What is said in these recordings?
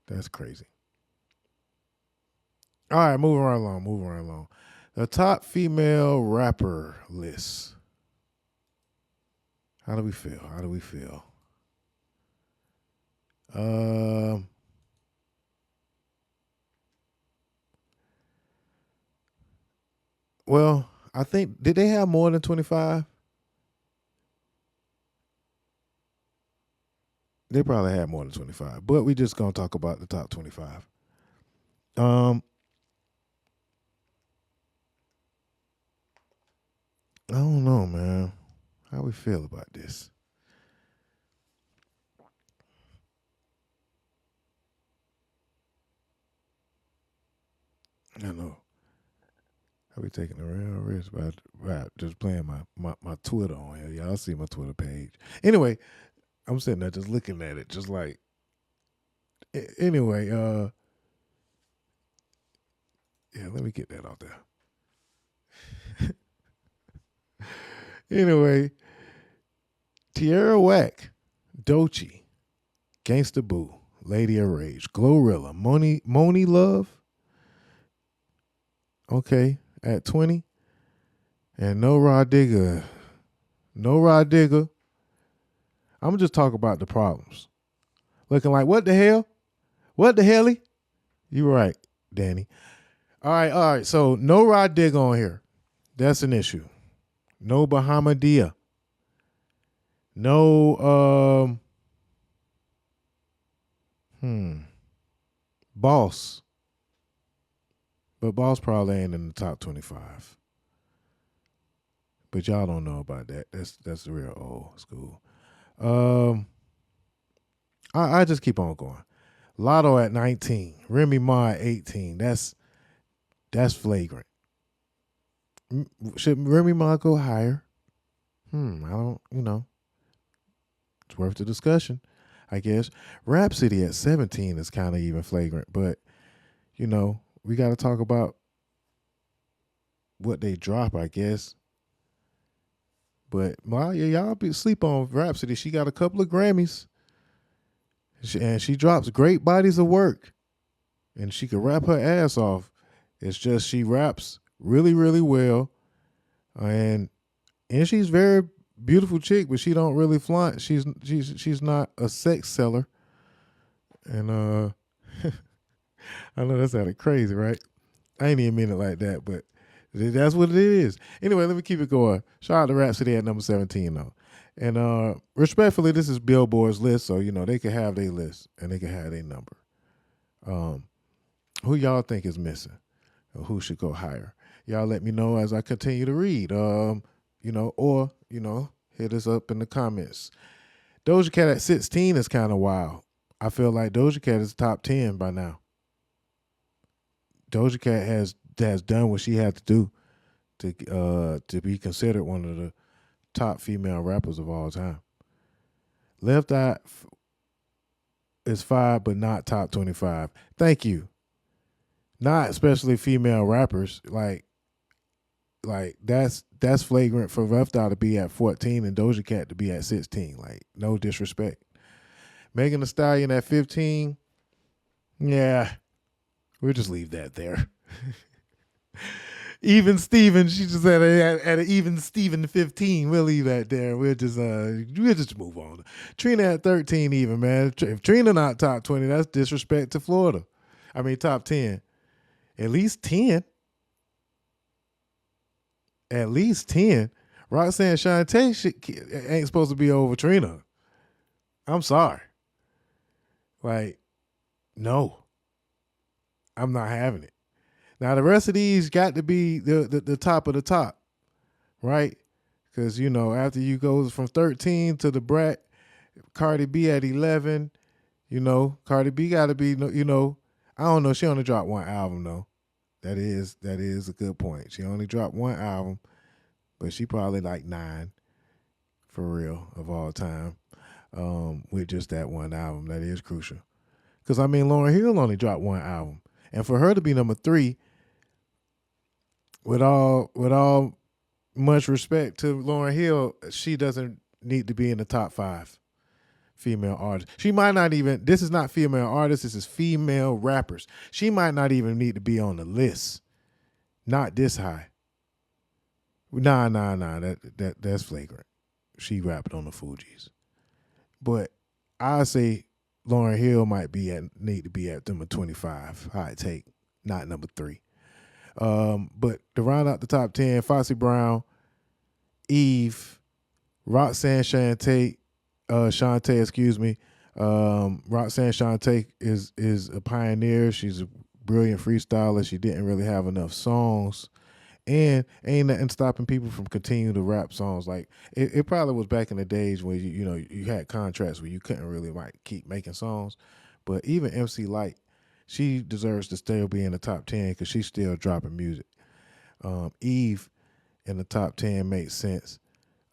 That's crazy. All right, moving right along. Moving right along. The top female rapper list. How do we feel? How do we feel? Um. Well, I think did they have more than 25? They probably had more than 25, but we just gonna talk about the top 25. Um, I don't know, man. How we feel about this? I don't know. I be taking a real risk by just playing my Twitter on here. Y'all see my Twitter page. Anyway, I'm sitting there just looking at it, just like anyway, yeah, let me get that out there. Anyway, Tierra Whack, Dochi, Gangsta Boo, Lady of Rage, Glorilla, Moni Love, okay, at 20. And no Rah Digga. No Rah Digga. I'm just talking about the problems. Looking like, what the hell? What the helly? You right, Danny. All right. So no Rah Digga on here. That's an issue. No Bahamadia. No Boss. But Boss probably ain't in the top 25. But y'all don't know about that. That's real old school. Um I just keep on going. Lotto at 19. Remy Ma at 18. That's flagrant. Should Remy Ma go higher? I don't, it's worth the discussion, I guess. Rhapsody at 17 is kind of even flagrant, but, we got to talk about what they drop, I guess. But y'all be sleep on Rhapsody. She got a couple of Grammys, and she drops great bodies of work, and she can rap her ass off. It's just she raps really, really well, and she's very beautiful chick, but she don't really flaunt. She's not a sex seller, and I know that sounded crazy, right? I ain't even mean it like that, but that's what it is. Anyway, let me keep it going. Shout out to Rhapsody at number 17 though. And respectfully, this is Billboard's list, so they can have their list and they can have their number. Who y'all think is missing? Or who should go higher? Y'all let me know as I continue to read. Or hit us up in the comments. Doja Cat at 16 is kind of wild. I feel like Doja Cat is top 10 by now. Doja Cat has done what she had to do to be considered one of the top female rappers of all time. Left Eye is 5, but not top 25. Thank you. Not especially female rappers. Like that's flagrant for Left Eye to be at 14 and Doja Cat to be at 16. Like, no disrespect. Megan Thee Stallion at 15. Yeah, we'll just leave that there. Even Steven, she just at an even Steven 15. We'll leave that there. We'll just move on. Trina at 13 even, man. If Trina not top 20, that's disrespect to Florida. I mean top 10. At least 10. At least 10. Roxanne Shante ain't supposed to be over Trina. I'm sorry. Like, no. I'm not having it. Now the rest of these got to be the top of the top, right? Because after you go from 13 to the brat, Cardi B at 11, Cardi B got to be, I don't know. She only dropped one album though. That is a good point. She only dropped one album, but she probably like 9 for real of all time, with just that one album. That is crucial. Because Lauryn Hill only dropped one album, and for her to be number 3. With all much respect to Lauryn Hill, she doesn't need to be in the top 5 female artists. She might not even, this is not female artists, this is female rappers. She might not even need to be on the list. Not this high. Nah, that's flagrant. She rapped on the Fugees. But I say Lauryn Hill might need to be at number 25. High take, not number 3. But to round out the top 10, Foxy Brown, Eve, Roxanne Shantae, Roxanne Shantae is a pioneer. She's a brilliant freestyler. She didn't really have enough songs. And ain't nothing stopping people from continuing to rap songs. Like it probably was back in the days where you had contracts where you couldn't really keep making songs. But even MC Lyte, she deserves to still be in the top 10 because she's still dropping music. Eve in the top 10 makes sense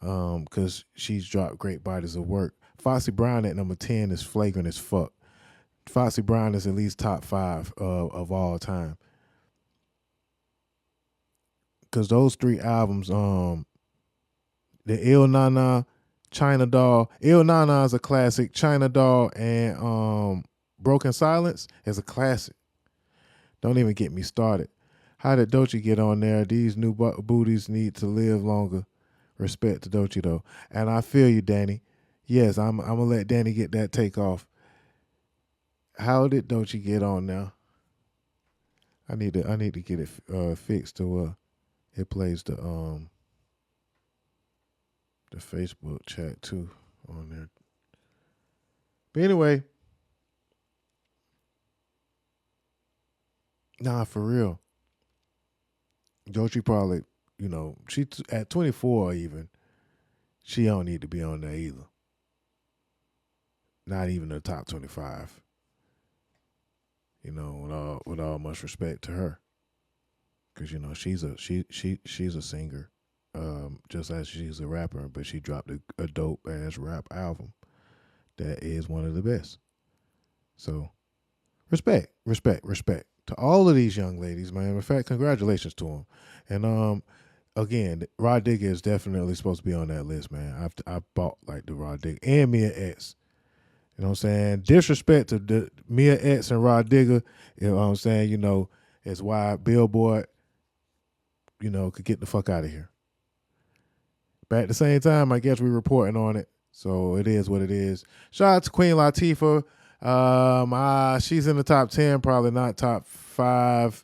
because she's dropped great bodies of work. Foxy Brown at number 10 is flagrant as fuck. Foxy Brown is at least top 5 of all time. Because those 3 albums, the Il Nana, China Doll. Il Nana is a classic. China Doll and Broken Silence is a classic. Don't even get me started. How did Dozha get on there? These new booties need to live longer. Respect to Dozha though. And I feel you, Danny. Yes, I'm gonna let Danny get that take off. How did Dozha get on now? I need to get it fixed to it plays the Facebook chat too on there. But anyway, nah, for real. Dozha probably, she at 24 even, she don't need to be on there either. Not even the top 25. With all much respect to her, because she's a singer, just as she's a rapper, but she dropped a dope ass rap album that is one of the best. So, respect to all of these young ladies, man. In fact, congratulations to them. And again, Rah Digga is definitely supposed to be on that list, man. I bought like the Rah Digga and Mia X. You know what I'm saying? Disrespect to the Mia X and Rah Digga, you know what I'm saying? Is why BillBoard, could get the fuck out of here. But at the same time, I guess we're reporting on it. So it is what it is. Shout out to Queen Latifah. She's in the top 10, probably not top 5.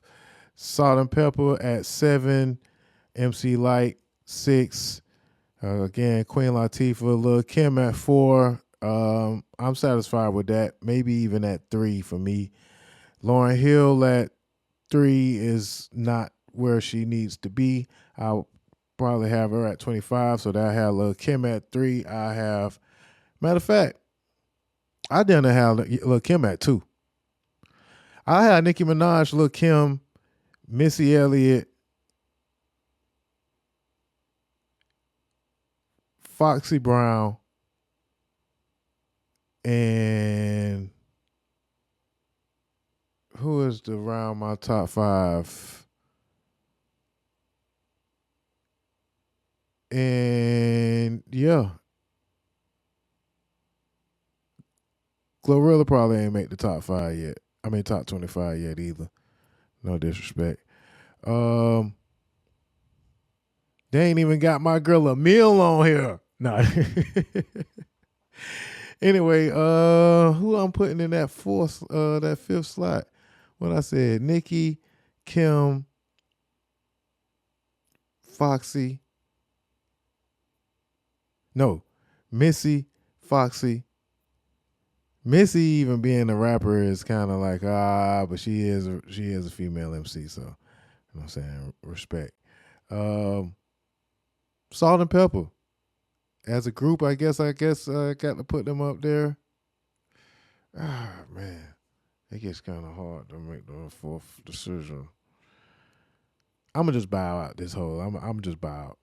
Salt and Pepper at 7. MC Lyte 6. Again, Queen Latifah. Lil Kim at 4. I'm satisfied with that. Maybe even at 3 for me. Lauryn Hill at 3 is not where she needs to be. I'll probably have her at 25. So that I have Lil Kim at 3. Matter of fact, I didn't have Lil Kim at 2. I had Nicki Minaj, Lil Kim, Missy Elliott, Foxy Brown, and who is around my top 5? And yeah, Glorilla probably ain't make the top 5 yet. I mean top 25 yet either. No disrespect. They ain't even got my girl Emil on here. Nah. Anyway, who I'm putting in that that 5th slot? What I said, Nicki, Kim, Foxy. No, Missy, Foxy. Missy even being a rapper is kind of like but she is a female MC, so you know what I'm saying, respect. Salt and Pepper. As a group, I guess I got to put them up there. Man, it gets kind of hard to make the 4th decision. I'm gonna just bow out this whole. I'm just bow out.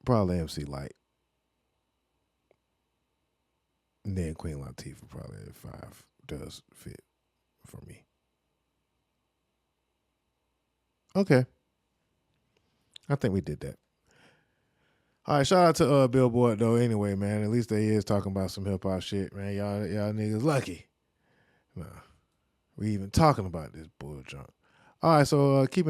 Probably MC Lyte, and then Queen Latifah probably at 5 does fit for me. Okay, I think we did that. All right, shout out to Billboard though. Anyway, man, at least they is talking about some hip hop shit, man. Y'all niggas lucky. No, we even talking about this bull junk. All right, so keeping